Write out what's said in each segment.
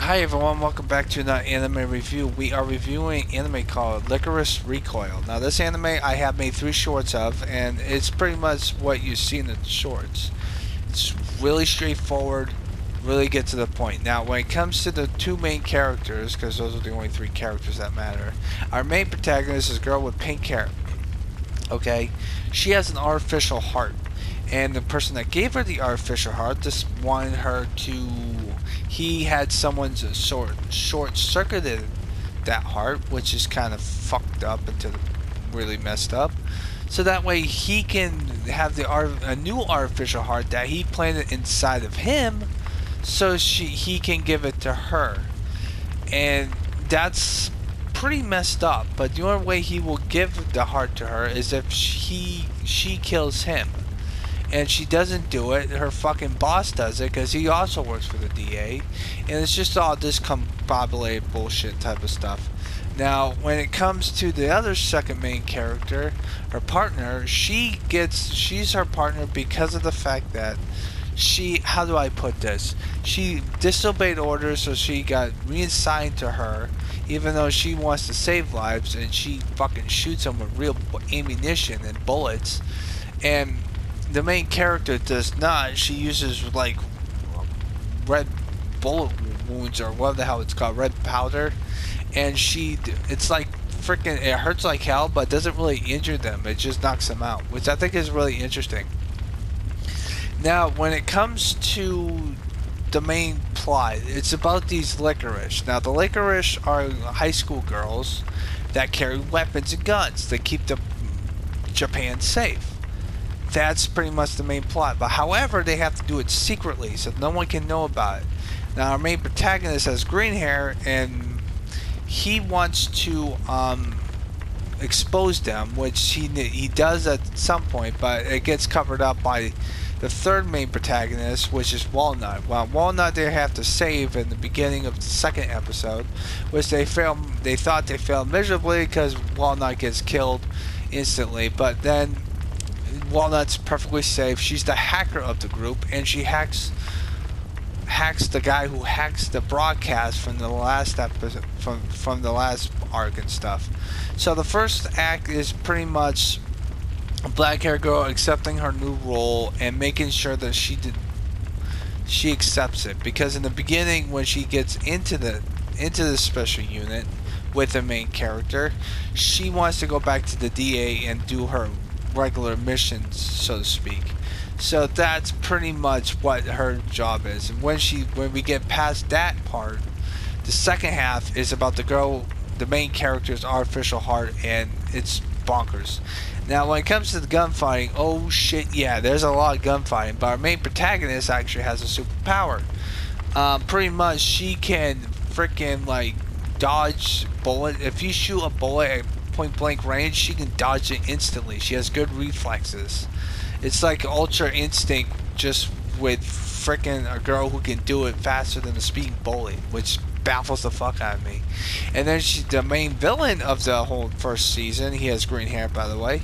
Hi everyone, welcome back to another anime review. We are reviewing anime called Lycoris Recoil. Now this anime I have made 3 shorts of, and it's pretty much what you see in the shorts. It's really straightforward, really get to the point. Now when it comes to the 2 main characters, because those are the only 3 characters that matter, our main protagonist is a girl with pink hair. Okay? She has an artificial heart. And the person that gave her the artificial heart just wanted her to... He had someone's short-circuited that heart, which is kind of fucked up until really messed up. So that way he can have a new artificial heart that he planted inside of him, so he can give it to her. And that's pretty messed up. But the only way he will give the heart to her is if she kills him. And she doesn't do it, her fucking boss does it, because he also works for the DA, and it's just all discombobulated bullshit type of stuff. Now, when it comes to the other second main character, her partner, she's her partner because of the fact that how do I put this? She disobeyed orders, so she got reassigned to her, even though she wants to save lives, and she fucking shoots them with real ammunition and bullets, and the main character does not. She uses like red bullet wounds or whatever the hell it's called, red powder, and it's like freaking, it hurts like hell, but doesn't really injure them. It just knocks them out, which I think is really interesting. Now, when it comes to the main plot, it's about these Lycoris. Now, the Lycoris are high school girls that carry weapons and guns. They keep Japan safe. That's pretty much the main plot. But however, they have to do it secretly, so no one can know about it. Now, our main protagonist has green hair, and he wants to expose them, which he does at some point, but it gets covered up by the third main protagonist, which is Walnut. Well, Walnut they have to save in the beginning of the second episode, which they thought they failed miserably because Walnut gets killed instantly, but then Walnut's perfectly safe. She's the hacker of the group, and she hacks the guy who hacks the broadcast from the last episode, from the last arc and stuff. So the first act is pretty much a black hair girl accepting her new role and making sure that she accepts it, because in the beginning when she gets into the special unit with the main character, she wants to go back to the DA and do her regular missions, so to speak. So that's pretty much what her job is. And when we get past that part, the second half is about the main character's artificial heart, and it's bonkers. Now, when it comes to the gunfighting, oh shit, yeah, there's a lot of gunfighting, but our main protagonist actually has a superpower. Pretty much, she can freaking like dodge bullet. If you shoot a bullet at point blank range, she can dodge it instantly. She has good reflexes. It's like Ultra Instinct, just with freaking a girl who can do it faster than a speeding bullet, which baffles the fuck out of me. And then the main villain of the whole first season, he has green hair, by the way.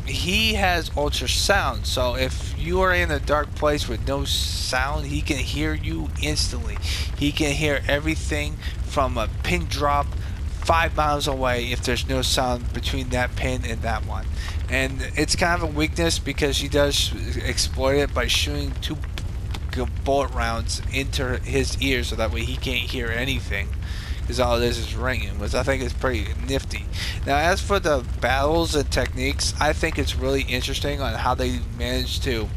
He has ultra sound, so if you are in a dark place with no sound, he can hear you instantly. He can hear everything from a pin drop 5 miles away if there's no sound between that pin and that one. And it's kind of a weakness because she does exploit it by shooting 2 bullet rounds into his ears, so that way he can't hear anything, because all it is ringing, which I think is pretty nifty. Now, as for the battles and techniques, I think it's really interesting on how they managed to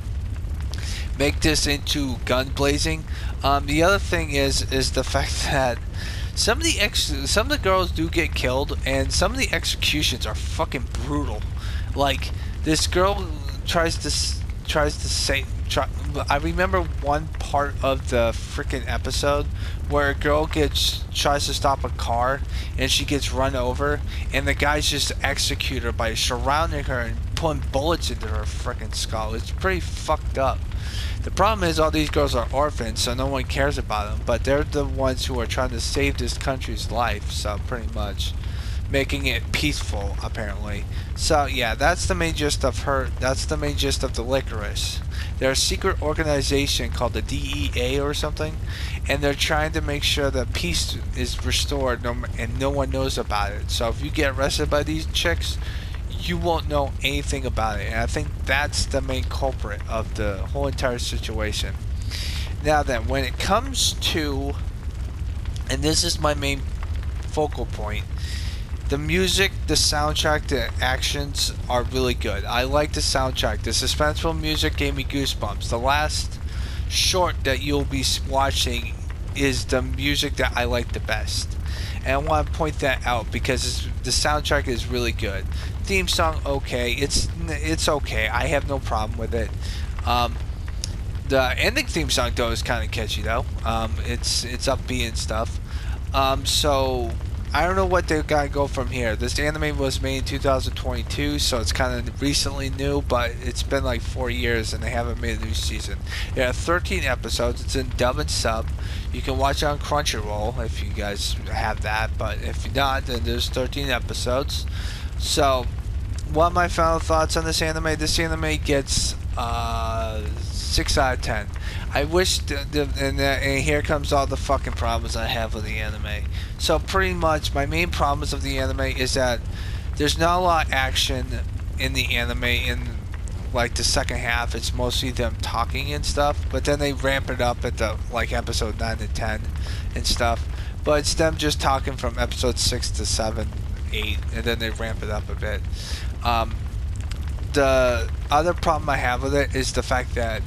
make this into gun blazing. The other thing is the fact that some of the girls do get killed, and some of the executions are fucking brutal. Like, this girl tries to say. I remember one part of the freaking episode where a girl tries to stop a car, and she gets run over, and the guys just execute her by surrounding her and putting bullets into her freaking skull. It's pretty fucked up. The problem is all these girls are orphans, so no one cares about them, but they're the ones who are trying to save this country's life, so pretty much. making it peaceful, apparently. So yeah, that's the main gist of her. That's the main gist of the Lycoris. They're a secret organization called the DEA or something, and they're trying to make sure that peace is restored, and no one knows about it. So if you get arrested by these chicks, you won't know anything about it. And I think that's the main culprit of the whole entire situation. Now then, when it comes to, and this is my main focal point, the music, the soundtrack, the actions are really good. I like the soundtrack. The suspenseful music gave me goosebumps. The last short that you'll be watching is the music that I like the best. And I want to point that out because the soundtrack is really good. Theme song, okay. It's okay. I have no problem with it. The ending theme song, though, is kind of catchy, though. It's upbeat and stuff. So I don't know what they've got to go from here. This anime was made in 2022, so it's kind of recently new, but it's been like 4 years and they haven't made a new season. There are 13 episodes. It's in dub and sub. You can watch it on Crunchyroll if you guys have that, but if not, then there's 13 episodes. So, what are my final thoughts on this anime? This anime gets 6 out of 10. I wish, and here comes all the fucking problems I have with the anime. So pretty much, my main problems of the anime is that there's not a lot of action in the anime. In like the second half, it's mostly them talking and stuff. But then they ramp it up at the like episode 9 to 10 and stuff. But it's them just talking from episode 6 to 7, 8, and then they ramp it up a bit. The other problem I have with it is the fact that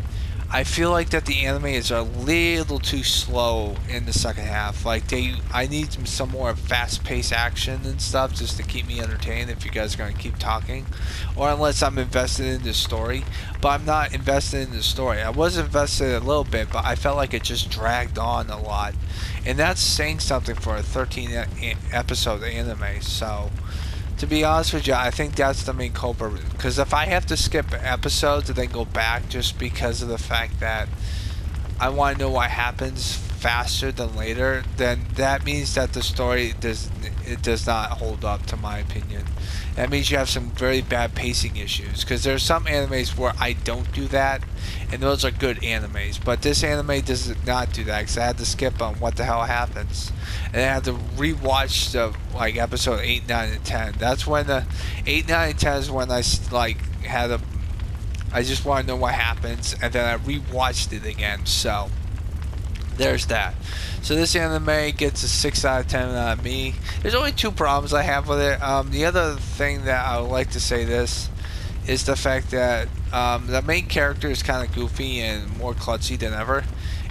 I feel like that the anime is a little too slow in the second half. Like I need some more fast-paced action and stuff just to keep me entertained. If you guys are gonna keep talking, or unless I'm invested in the story, but I'm not invested in the story. I was invested a little bit, but I felt like it just dragged on a lot, and that's saying something for a 13 episode anime. So, to be honest with you, I think that's the main culprit. Because if I have to skip episodes and then go back just because of the fact that I want to know what happens faster than later, then that means that the story does not hold up, to my opinion. That means you have some very bad pacing issues. Because there are some animes where I don't do that, and those are good animes. But this anime does not do that, because I had to skip on what the hell happens. And I had to rewatch the like episode 8, 9, and 10. That's when the 8, 9, and 10 is when I like I just want to know what happens, and then I rewatched it again. So there's that. So this anime gets a 6 out of 10 out of me. There's only 2 problems I have with it. The other thing that I would like to say this is the fact that the main character is kind of goofy and more klutzy than ever.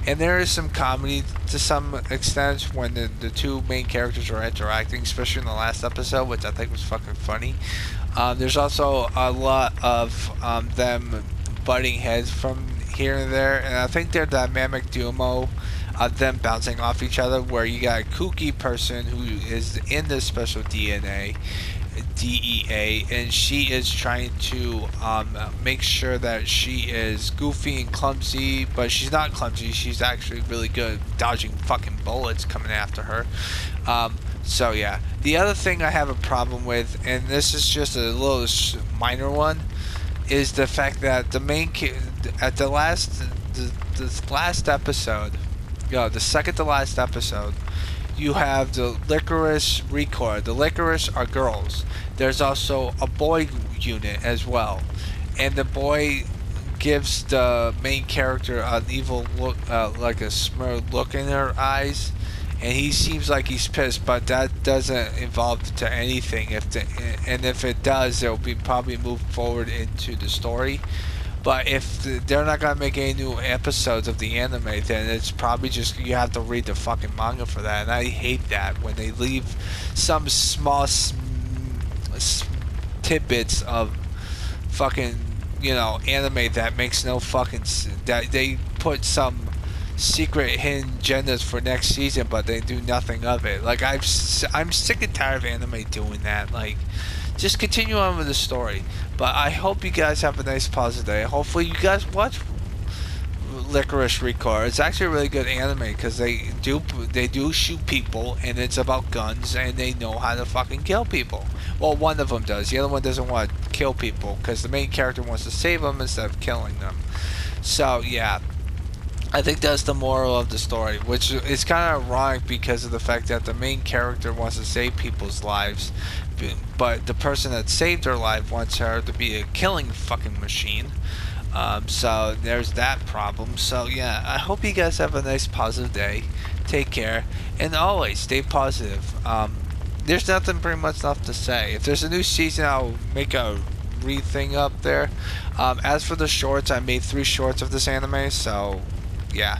And there is some comedy to some extent when the 2 main characters are interacting, especially in the last episode, which I think was fucking funny. There's also a lot of them butting heads from here and there, and I think they're the dynamic duo of them bouncing off each other, where you got a kooky person who is in the special DEA, and she is trying to make sure that she is goofy and clumsy, but she's not clumsy. She's actually really good at dodging fucking bullets coming after her. So yeah, the other thing I have a problem with, and this is just a little minor one, is the fact that the main at the last episode, the second to last episode, you have the Lycoris Recoil. The Lycoris are girls. There's also a boy unit as well, and the boy gives the main character an evil look, like a smirk look in her eyes, and he seems like he's pissed, but that doesn't involve to anything. And if it does, it'll be probably moved forward into the story. But if they're not gonna make any new episodes of the anime, then it's probably just you have to read the fucking manga for that. And I hate that when they leave some small tidbits of fucking anime that makes no fucking that they put some secret hidden agendas for next season, but they do nothing of it. Like I'm sick and tired of anime doing that. Like, just continue on with the story. But I hope you guys have a nice positive day. Hopefully you guys watch Lycoris Recoil. It's actually a really good anime because they do shoot people, and it's about guns, and they know how to fucking kill people. Well, one of them does. The other one doesn't want to kill people because the main character wants to save them instead of killing them. So yeah, I think that's the moral of the story, which is kind of ironic because of the fact that the main character wants to save people's lives, but the person that saved her life wants her to be a killing fucking machine. So there's that problem. So yeah, I hope you guys have a nice positive day. Take care, and always stay positive. There's nothing pretty much left to say. If there's a new season, I'll make a re-thing up there. As for the shorts, I made 3 shorts of this anime, so yeah.